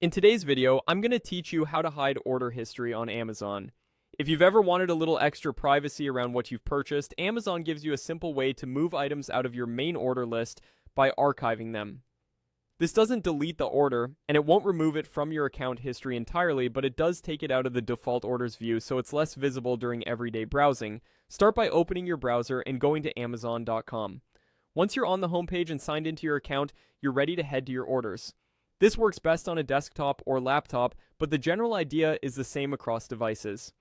In today's video, I'm going to teach you how to hide order history on Amazon. If you've ever wanted a little extra privacy around what you've purchased, Amazon gives you a simple way to move items out of your main order list by archiving them. This doesn't delete the order, and it won't remove it from your account history entirely, but it does take it out of the default orders view so it's less visible during everyday browsing. Start by opening your browser and going to Amazon.com. Once you're on the homepage and signed into your account, you're ready to head to your orders. This works best on a desktop or laptop, but the general idea is the same across devices.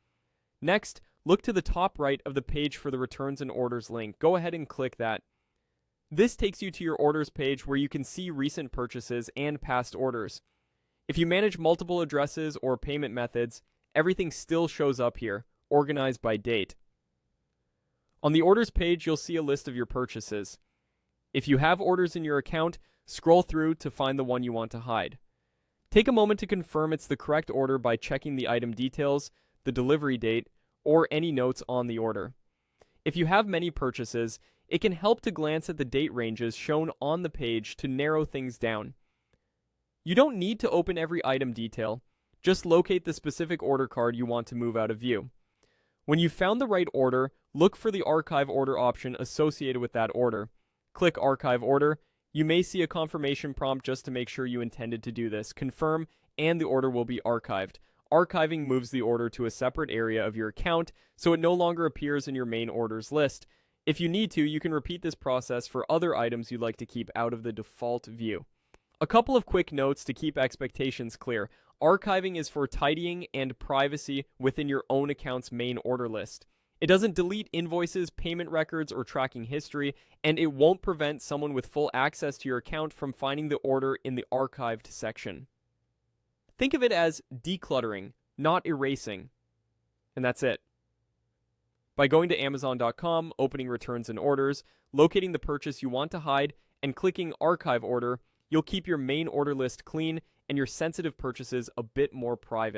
Next, look to the top right of the page for the Returns and Orders link. Go ahead and click that. This takes you to your orders page where you can see recent purchases and past orders. If you manage multiple addresses or payment methods, everything still shows up here, organized by date. On the orders page, you'll see a list of your purchases. If you have orders in your account, scroll through to find the one you want to hide. Take a moment to confirm it's the correct order by checking the item details, the delivery date, or any notes on the order. If you have many purchases, it can help to glance at the date ranges shown on the page to narrow things down. You don't need to open every item detail, just locate the specific order card you want to move out of view. When you've found the right order, look for the Archive Order option associated with that order. Click Archive Order. You may see a confirmation prompt just to make sure you intended to do this. Confirm, and the order will be archived. Archiving moves the order to a separate area of your account, so it no longer appears in your main orders list. If you need to, you can repeat this process for other items you'd like to keep out of the default view. A couple of quick notes to keep expectations clear. Archiving is for tidying and privacy within your own account's main order list. It doesn't delete invoices, payment records, or tracking history, and it won't prevent someone with full access to your account from finding the order in the archived section. Think of it as decluttering, not erasing. And that's it. By going to Amazon.com, opening Returns and Orders, locating the purchase you want to hide, and clicking Archive Order, you'll keep your main order list clean and your sensitive purchases a bit more private.